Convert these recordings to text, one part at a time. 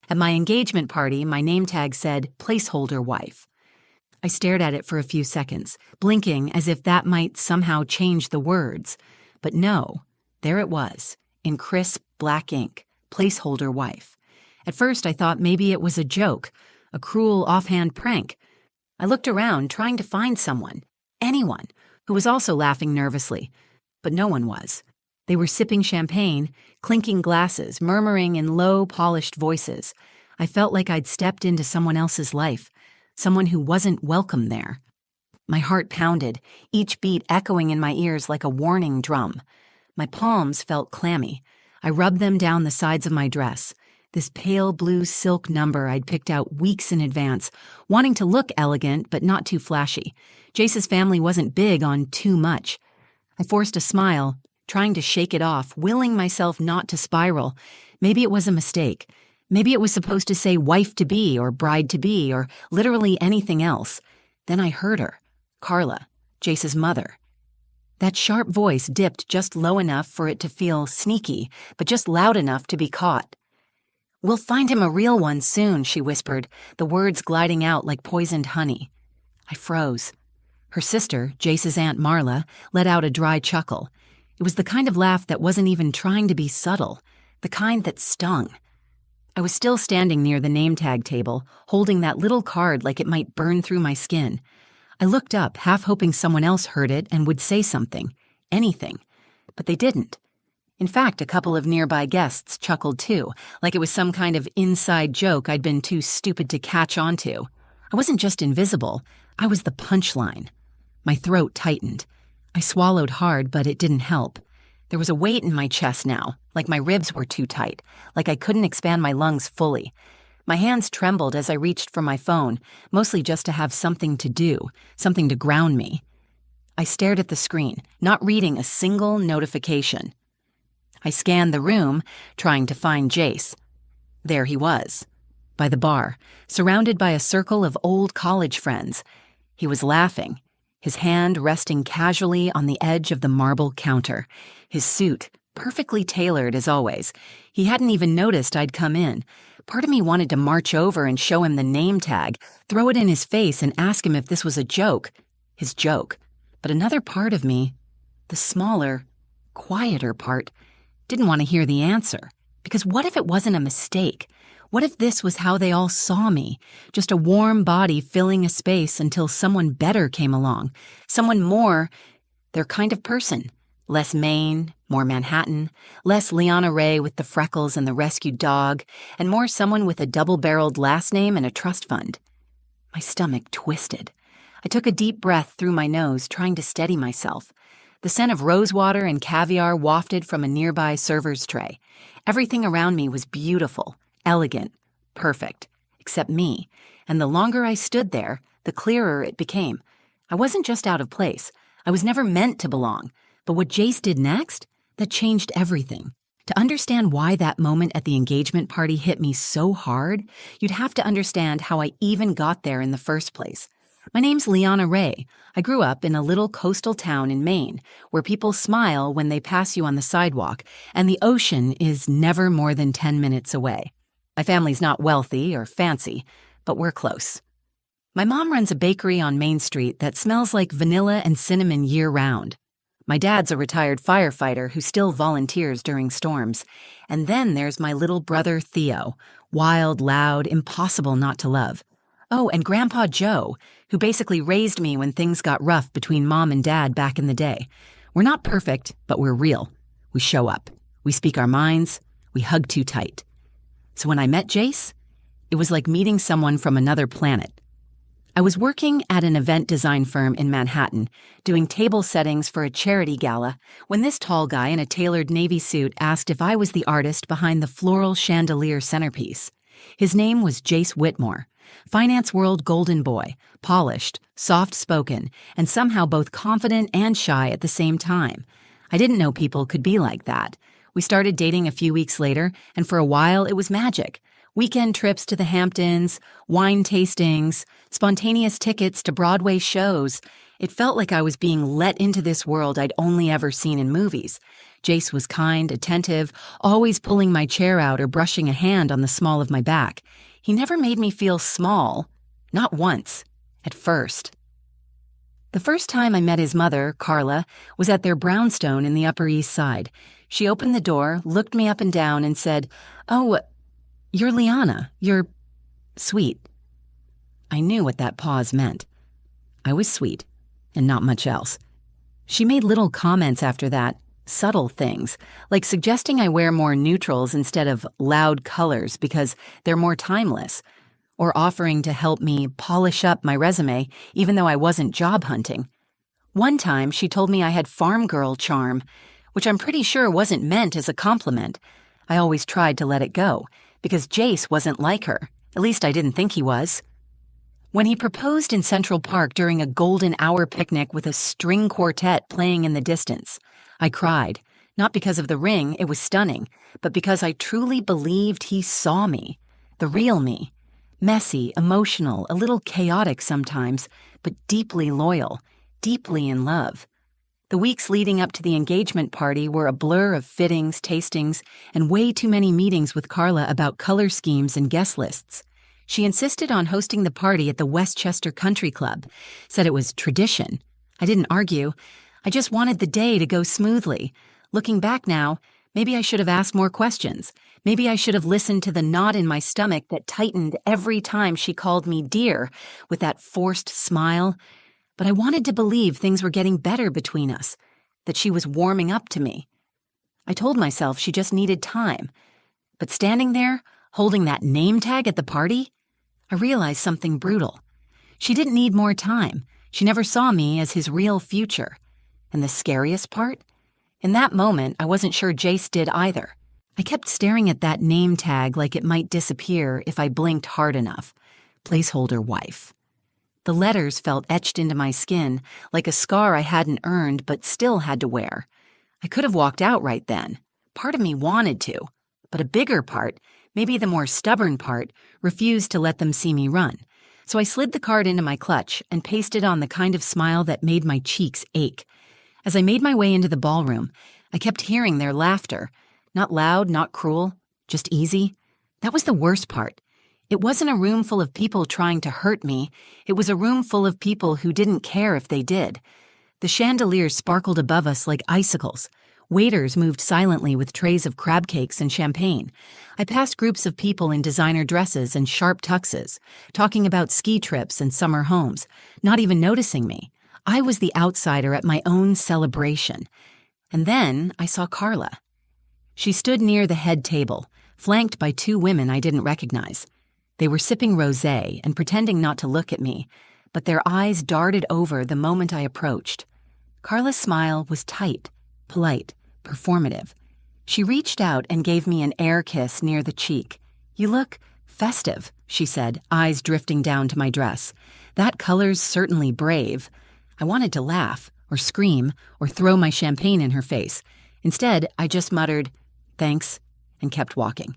At my engagement party, my name tag said Placeholder Wife. I stared at it for a few seconds, blinking as if that might somehow change the words. But no, there it was, in crisp black ink, Placeholder Wife. At first I thought maybe it was a joke, a cruel offhand prank. I looked around, trying to find someone, anyone, who was also laughing nervously. But no one was. They were sipping champagne, clinking glasses, murmuring in low, polished voices. I felt like I'd stepped into someone else's life, someone who wasn't welcome there. My heart pounded, each beat echoing in my ears like a warning drum. My palms felt clammy. I rubbed them down the sides of my dress, this pale blue silk number I'd picked out weeks in advance, wanting to look elegant but not too flashy. Jace's family wasn't big on too much. I forced a smile, trying to shake it off, willing myself not to spiral. Maybe it was a mistake. Maybe it was supposed to say wife-to-be or bride-to-be or literally anything else. Then I heard her, Carla, Jace's mother. That sharp voice dipped just low enough for it to feel sneaky, but just loud enough to be caught. "We'll find him a real one soon," she whispered, the words gliding out like poisoned honey. I froze. Her sister, Jace's Aunt Marla, let out a dry chuckle. It was the kind of laugh that wasn't even trying to be subtle, the kind that stung. I was still standing near the name tag table, holding that little card like it might burn through my skin. I looked up, half hoping someone else heard it and would say something, anything. But they didn't. In fact, a couple of nearby guests chuckled too, like it was some kind of inside joke I'd been too stupid to catch on to. I wasn't just invisible, I was the punchline. My throat tightened. I swallowed hard, but it didn't help. There was a weight in my chest now, like my ribs were too tight, like I couldn't expand my lungs fully. My hands trembled as I reached for my phone, mostly just to have something to do, something to ground me. I stared at the screen, not reading a single notification. I scanned the room, trying to find Jace. There he was, by the bar, surrounded by a circle of old college friends. He was laughing, his hand resting casually on the edge of the marble counter, his suit perfectly tailored as always. He hadn't even noticed I'd come in. Part of me wanted to march over and show him the name tag, throw it in his face and ask him if this was a joke, his joke. But another part of me, the smaller, quieter part, didn't want to hear the answer. Because what if it wasn't a mistake? What if this was how they all saw me? Just a warm body filling a space until someone better came along. Someone more their kind of person. Less Maine, more Manhattan, less Liana Ray with the freckles and the rescued dog, and more someone with a double-barreled last name and a trust fund. My stomach twisted. I took a deep breath through my nose, trying to steady myself. The scent of rosewater and caviar wafted from a nearby server's tray. Everything around me was beautiful, elegant, perfect, except me, and the longer I stood there, the clearer it became. I wasn't just out of place. I was never meant to belong. But what Jace did next, that changed everything. To understand why that moment at the engagement party hit me so hard, you'd have to understand how I even got there in the first place. My name's Liana Ray. I grew up in a little coastal town in Maine, where people smile when they pass you on the sidewalk, and the ocean is never more than 10 minutes away. My family's not wealthy or fancy, but we're close. My mom runs a bakery on Main Street that smells like vanilla and cinnamon year-round. My dad's a retired firefighter who still volunteers during storms. And then there's my little brother Theo, wild, loud, impossible not to love. Oh, and Grandpa Joe, who basically raised me when things got rough between Mom and Dad back in the day. We're not perfect, but we're real. We show up. We speak our minds. We hug too tight. So when I met Jace, it was like meeting someone from another planet. I was working at an event design firm in Manhattan, doing table settings for a charity gala, when this tall guy in a tailored navy suit asked if I was the artist behind the floral chandelier centerpiece. His name was Jace Whitmore, finance world golden boy, polished, soft-spoken, and somehow both confident and shy at the same time. I didn't know people could be like that. We started dating a few weeks later, and for a while it was magic. Weekend trips to the Hamptons, wine tastings, spontaneous tickets to Broadway shows, It felt like I was being let into this world I'd only ever seen in movies. Jace was kind, attentive, always pulling my chair out or brushing a hand on the small of my back. He never made me feel small. Not once. At first. The first time I met his mother, Carla, was at their brownstone in the Upper East Side. She opened the door, looked me up and down, and said, "Oh, you're Liana. You're sweet." I knew what that pause meant. I was sweet, and not much else. She made little comments after that, subtle things, like suggesting I wear more neutrals instead of loud colors because they're more timeless, or offering to help me polish up my resume even though I wasn't job hunting. One time, she told me I had farm girl charm, which I'm pretty sure wasn't meant as a compliment. I always tried to let it go, because Jace wasn't like her. At least I didn't think he was. When he proposed in Central Park during a golden hour picnic with a string quartet playing in the distance, I cried, not because of the ring, it was stunning, but because I truly believed he saw me, the real me. Messy, emotional, a little chaotic sometimes, but deeply loyal, deeply in love. The weeks leading up to the engagement party were a blur of fittings, tastings, and way too many meetings with Carla about color schemes and guest lists. She insisted on hosting the party at the Westchester Country Club, said it was tradition. I didn't argue. I just wanted the day to go smoothly. Looking back now, maybe I should have asked more questions. Maybe I should have listened to the knot in my stomach that tightened every time she called me dear with that forced smile. But I wanted to believe things were getting better between us, that she was warming up to me. I told myself she just needed time. But standing there, holding that name tag at the party, I realized something brutal. She didn't need more time. She never saw me as his real future. And the scariest part? In that moment, I wasn't sure Jace did either. I kept staring at that name tag like it might disappear if I blinked hard enough. Placeholder wife. The letters felt etched into my skin, like a scar I hadn't earned but still had to wear. I could have walked out right then. Part of me wanted to, but a bigger part, maybe the more stubborn part, refused to let them see me run. So I slid the card into my clutch and pasted on the kind of smile that made my cheeks ache. As I made my way into the ballroom, I kept hearing their laughter. Not loud, not cruel, just easy. That was the worst part. It wasn't a room full of people trying to hurt me. It was a room full of people who didn't care if they did. The chandeliers sparkled above us like icicles. Waiters moved silently with trays of crab cakes and champagne. I passed groups of people in designer dresses and sharp tuxes, talking about ski trips and summer homes, not even noticing me. I was the outsider at my own celebration. And then I saw Carla. She stood near the head table, flanked by two women I didn't recognize. They were sipping rosé and pretending not to look at me, but their eyes darted over the moment I approached. Carla's smile was tight, polite, performative. She reached out and gave me an air kiss near the cheek. "You look festive," she said, eyes drifting down to my dress. "That color's certainly brave." I wanted to laugh, or scream, or throw my champagne in her face. Instead, I just muttered, "Thanks," and kept walking.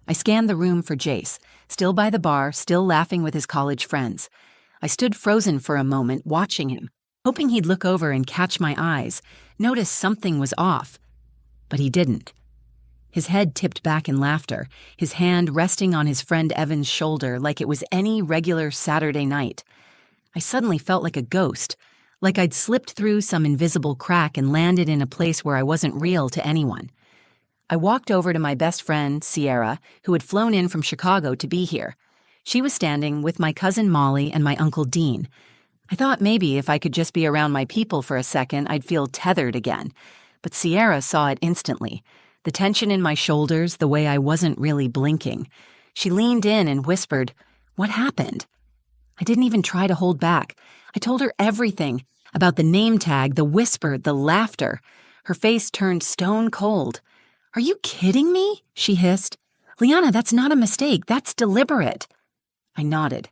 I scanned the room for Jace, still by the bar, still laughing with his college friends. I stood frozen for a moment, watching him, hoping he'd look over and catch my eyes, notice something was off. But he didn't. His head tipped back in laughter, his hand resting on his friend Evan's shoulder like it was any regular Saturday night. I suddenly felt like a ghost, like I'd slipped through some invisible crack and landed in a place where I wasn't real to anyone. I walked over to my best friend, Sierra, who had flown in from Chicago to be here. She was standing with my cousin Molly and my uncle Dean. I thought maybe if I could just be around my people for a second, I'd feel tethered again. But Sierra saw it instantly. The tension in my shoulders, the way I wasn't really blinking. She leaned in and whispered, "What happened?" I didn't even try to hold back. I told her everything, about the name tag, the whisper, the laughter. Her face turned stone cold. "Are you kidding me?" she hissed. "Liana, that's not a mistake. That's deliberate." I nodded.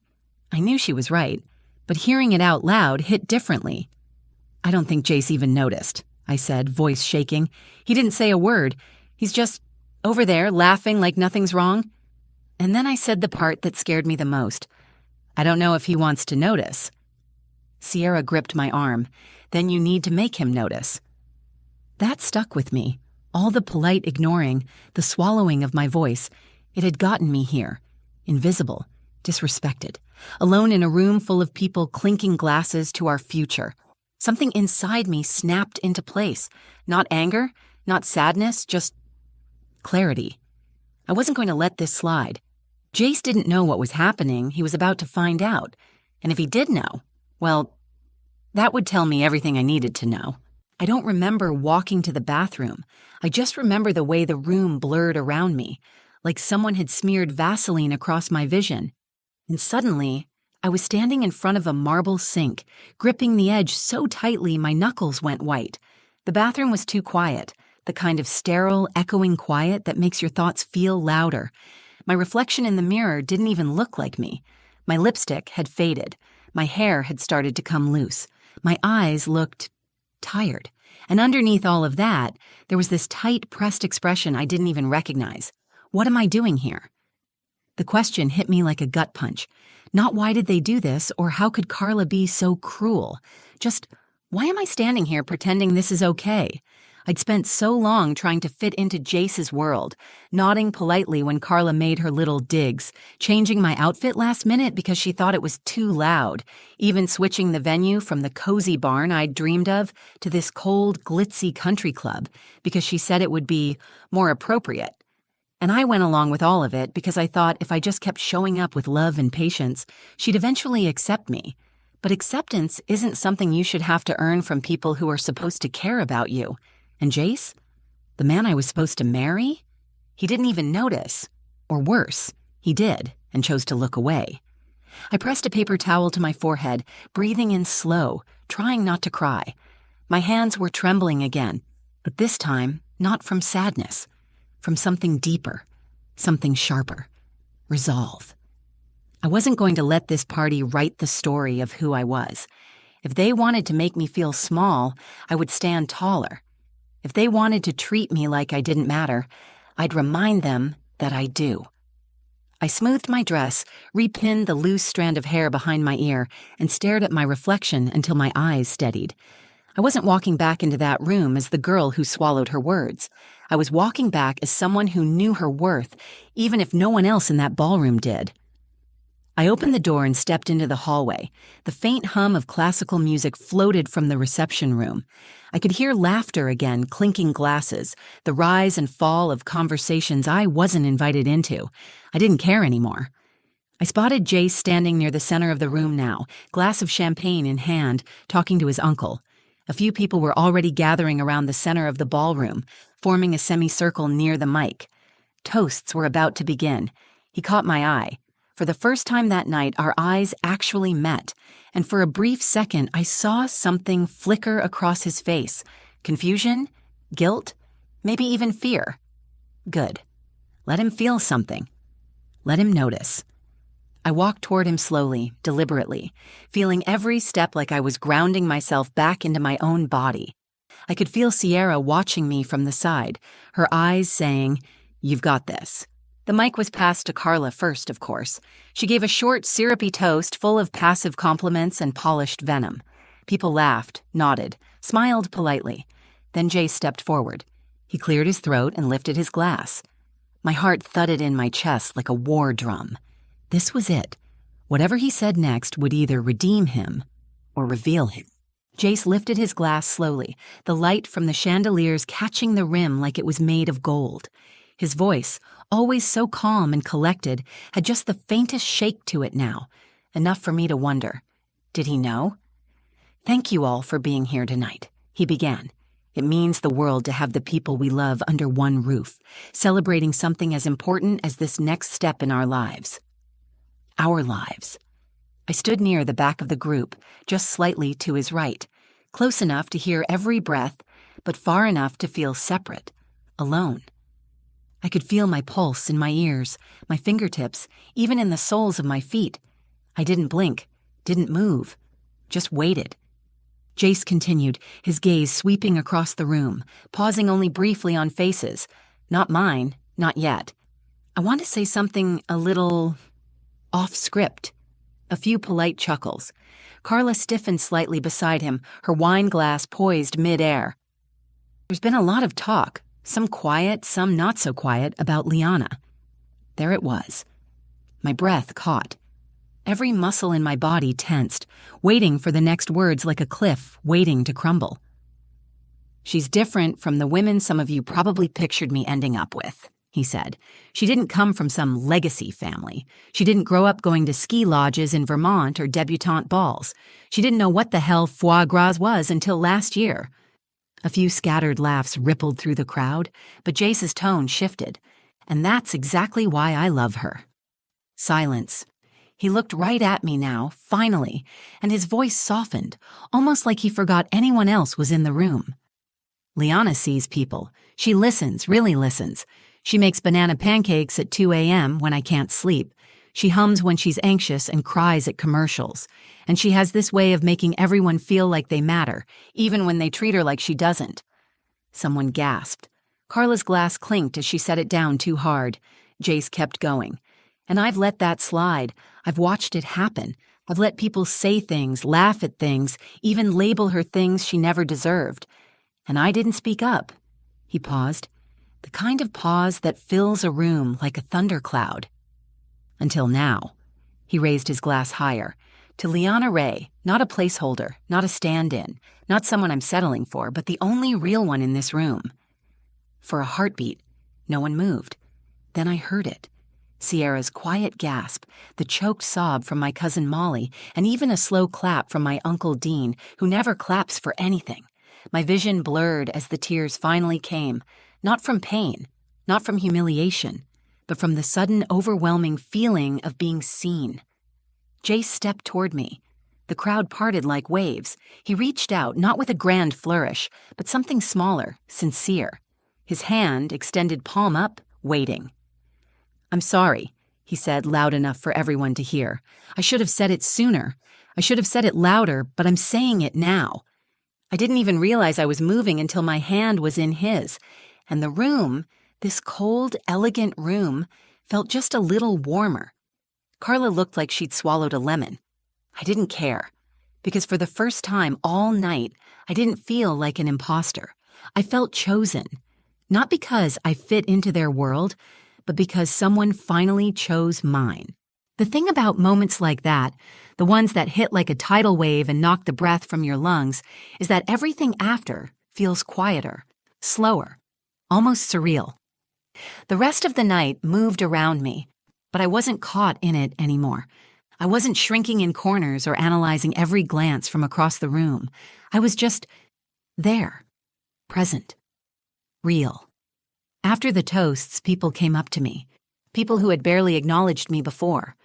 I knew she was right, but hearing it out loud hit differently. "I don't think Jace even noticed," I said, voice shaking. "He didn't say a word. He's just over there laughing like nothing's wrong." And then I said the part that scared me the most. "I don't know if he wants to notice." Sierra gripped my arm. Then you need to make him notice. That stuck with me. All the polite ignoring, the swallowing of my voice. It had gotten me here. Invisible, disrespected, alone in a room full of people clinking glasses to our future. Something inside me snapped into place. Not anger, not sadness, just clarity. I wasn't going to let this slide. Jace didn't know what was happening. He was about to find out. And if he did know, well, that would tell me everything I needed to know. I don't remember walking to the bathroom. I just remember the way the room blurred around me, like someone had smeared Vaseline across my vision. And suddenly, I was standing in front of a marble sink, gripping the edge so tightly my knuckles went white. The bathroom was too quiet, the kind of sterile, echoing quiet that makes your thoughts feel louder. My reflection in the mirror didn't even look like me. My lipstick had faded. My hair had started to come loose. My eyes looked tired. And underneath all of that, there was this tight, pressed expression I didn't even recognize. What am I doing here? The question hit me like a gut punch. Not why did they do this, or how could Carla be so cruel? Just, why am I standing here pretending this is okay? I'd spent so long trying to fit into Jace's world, nodding politely when Carla made her little digs, changing my outfit last minute because she thought it was too loud, even switching the venue from the cozy barn I'd dreamed of to this cold, glitzy country club because she said it would be more appropriate. And I went along with all of it because I thought if I just kept showing up with love and patience, she'd eventually accept me. But acceptance isn't something you should have to earn from people who are supposed to care about you. And Jace? The man I was supposed to marry? He didn't even notice. Or worse, he did and chose to look away. I pressed a paper towel to my forehead, breathing in slow, trying not to cry. My hands were trembling again, but this time not from sadness, from something deeper, something sharper. Resolve. I wasn't going to let this party write the story of who I was. If they wanted to make me feel small, I would stand taller. If they wanted to treat me like I didn't matter, I'd remind them that I do. I smoothed my dress, repinned the loose strand of hair behind my ear, and stared at my reflection until my eyes steadied. I wasn't walking back into that room as the girl who swallowed her words. I was walking back as someone who knew her worth, even if no one else in that ballroom did. I opened the door and stepped into the hallway. The faint hum of classical music floated from the reception room. I could hear laughter again, clinking glasses, the rise and fall of conversations I wasn't invited into. I didn't care anymore. I spotted Jace standing near the center of the room now, glass of champagne in hand, talking to his uncle. A few people were already gathering around the center of the ballroom, forming a semicircle near the mic. Toasts were about to begin. He caught my eye. For the first time that night, our eyes actually met, and for a brief second, I saw something flicker across his face. Confusion? Guilt? Maybe even fear. Good. Let him feel something. Let him notice. I walked toward him slowly, deliberately, feeling every step like I was grounding myself back into my own body. I could feel Sierra watching me from the side, her eyes saying, "You've got this." The mic was passed to Carla first, of course. She gave a short, syrupy toast full of passive compliments and polished venom. People laughed, nodded, smiled politely. Then Jay stepped forward. He cleared his throat and lifted his glass. My heart thudded in my chest like a war drum. This was it. Whatever he said next would either redeem him or reveal him. Jace lifted his glass slowly, the light from the chandeliers catching the rim like it was made of gold. His voice, always so calm and collected, had just the faintest shake to it now, enough for me to wonder. Did he know? "Thank you all for being here tonight," he began. "It means the world to have the people we love under one roof, celebrating something as important as this next step in our lives." Our lives. I stood near the back of the group, just slightly to his right, close enough to hear every breath, but far enough to feel separate, alone. I could feel my pulse in my ears, my fingertips, even in the soles of my feet. I didn't blink, didn't move, just waited. Jace continued, his gaze sweeping across the room, pausing only briefly on faces. Not mine, not yet. I want to say something a little off script, A few polite chuckles. Carla stiffened slightly beside him, her wine glass poised mid-air. There's been a lot of talk, some quiet, some not so quiet, about Liana. There it was. My breath caught. Every muscle in my body tensed, waiting for the next words like a cliff waiting to crumble. She's different from the women some of you probably pictured me ending up with, he said. She didn't come from some legacy family. She didn't grow up going to ski lodges in Vermont or debutante balls. She didn't know what the hell foie gras was until last year. A few scattered laughs rippled through the crowd, but Jace's tone shifted. And that's exactly why I love her. Silence. He looked right at me now, finally, and his voice softened, almost like he forgot anyone else was in the room. Liana sees people. She listens, really listens. She makes banana pancakes at 2 a.m. when I can't sleep. She hums when she's anxious and cries at commercials. And she has this way of making everyone feel like they matter, even when they treat her like she doesn't. Someone gasped. Carla's glass clinked as she set it down too hard. Jace kept going. And I've let that slide. I've watched it happen. I've let people say things, laugh at things, even label her things she never deserved. And I didn't speak up. He paused. The kind of pause that fills a room like a thundercloud. Until now. He raised his glass higher. To Liana Ray, not a placeholder, not a stand-in, not someone I'm settling for, but the only real one in this room. For a heartbeat, no one moved. Then I heard it. Sierra's quiet gasp, the choked sob from my cousin Molly, and even a slow clap from my Uncle Dean, who never claps for anything. My vision blurred as the tears finally came, not from pain, not from humiliation, but from the sudden overwhelming feeling of being seen. Jace stepped toward me. The crowd parted like waves. He reached out, not with a grand flourish, but something smaller, sincere. His hand, extended palm up, waiting. I'm sorry, he said loud enough for everyone to hear. I should have said it sooner. I should have said it louder, but I'm saying it now. I didn't even realize I was moving until my hand was in his, and the room, this cold, elegant room, felt just a little warmer. Carla looked like she'd swallowed a lemon. I didn't care, because for the first time all night, I didn't feel like an imposter. I felt chosen, not because I fit into their world, but because someone finally chose mine. The thing about moments like that, the ones that hit like a tidal wave and knock the breath from your lungs, is that everything after feels quieter, slower, almost surreal. The rest of the night moved around me, but I wasn't caught in it anymore. I wasn't shrinking in corners or analyzing every glance from across the room. I was just there, present, real. After the toasts, people came up to me, people who had barely acknowledged me before.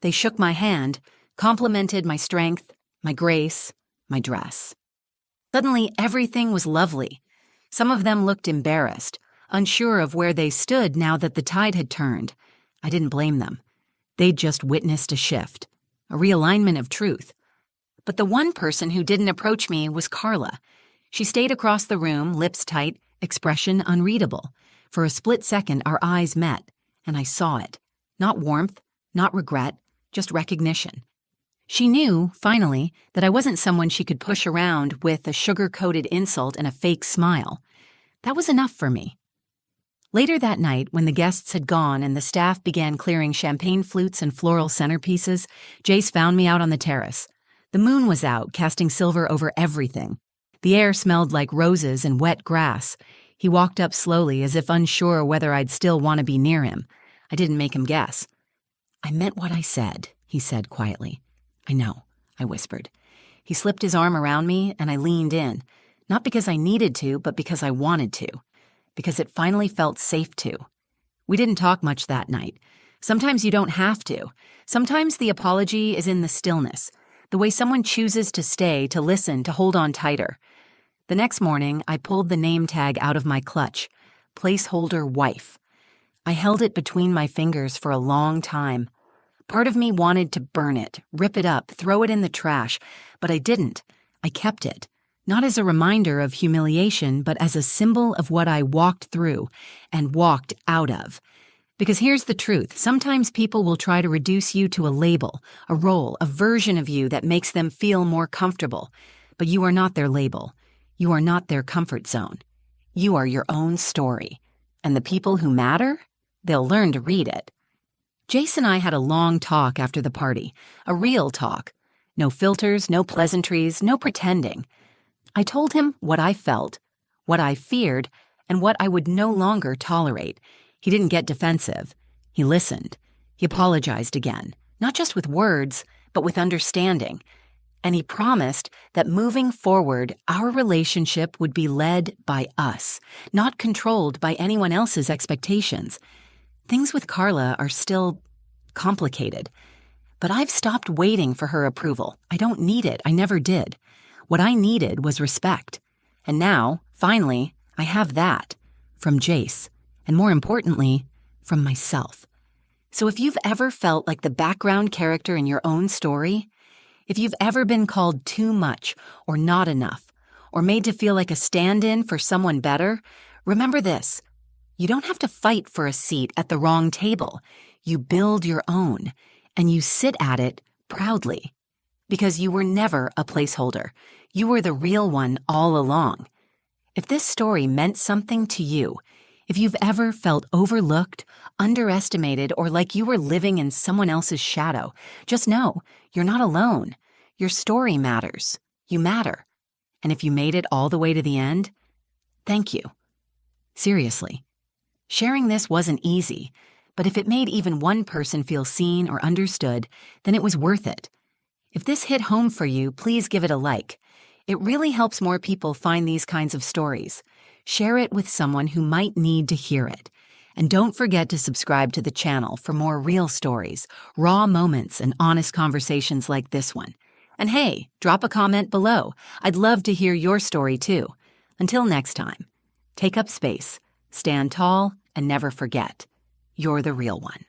They shook my hand, complimented my strength, my grace, my dress. Suddenly, everything was lovely. Some of them looked embarrassed, unsure of where they stood now that the tide had turned. I didn't blame them. They'd just witnessed a shift, a realignment of truth. But the one person who didn't approach me was Carla. She stayed across the room, lips tight, expression unreadable. For a split second, our eyes met, and I saw it. Not warmth, not regret, just recognition. She knew, finally, that I wasn't someone she could push around with a sugar-coated insult and a fake smile. That was enough for me. Later that night, when the guests had gone and the staff began clearing champagne flutes and floral centerpieces, Jace found me out on the terrace. The moon was out, casting silver over everything. The air smelled like roses and wet grass. He walked up slowly, as if unsure whether I'd still want to be near him. I didn't make him guess. I meant what I said, he said quietly. I know, I whispered. He slipped his arm around me, and I leaned in, not because I needed to, but because I wanted to, because it finally felt safe to. We didn't talk much that night. Sometimes you don't have to. Sometimes the apology is in the stillness, the way someone chooses to stay, to listen, to hold on tighter. The next morning, I pulled the name tag out of my clutch, Placeholder Wife. I held it between my fingers for a long time. Part of me wanted to burn it, rip it up, throw it in the trash, but I didn't. I kept it, not as a reminder of humiliation, but as a symbol of what I walked through and walked out of. Because here's the truth. Sometimes people will try to reduce you to a label, a role, a version of you that makes them feel more comfortable. But you are not their label. You are not their comfort zone. You are your own story. And the people who matter, they'll learn to read it. Jace and I had a long talk after the party, a real talk. No filters, no pleasantries, no pretending. I told him what I felt, what I feared, and what I would no longer tolerate. He didn't get defensive. He listened. He apologized again, not just with words, but with understanding. And he promised that moving forward, our relationship would be led by us, not controlled by anyone else's expectations. Things with Carla are still complicated, but I've stopped waiting for her approval. I don't need it. I never did. What I needed was respect. And now, finally, I have that from Jace. And more importantly, from myself. So if you've ever felt like the background character in your own story, if you've ever been called too much or not enough, or made to feel like a stand-in for someone better, remember this. You don't have to fight for a seat at the wrong table. You build your own, and you sit at it proudly. Because you were never a placeholder. You were the real one all along. If this story meant something to you, if you've ever felt overlooked, underestimated, or like you were living in someone else's shadow, just know you're not alone. Your story matters. You matter. And if you made it all the way to the end, thank you. Seriously. Sharing this wasn't easy, but if it made even one person feel seen or understood, then it was worth it. If this hit home for you, please give it a like. It really helps more people find these kinds of stories. Share it with someone who might need to hear it. And don't forget to subscribe to the channel for more real stories, raw moments, and honest conversations like this one. And hey, drop a comment below. I'd love to hear your story too. Until next time, take up space, stand tall, and never forget, you're the real one.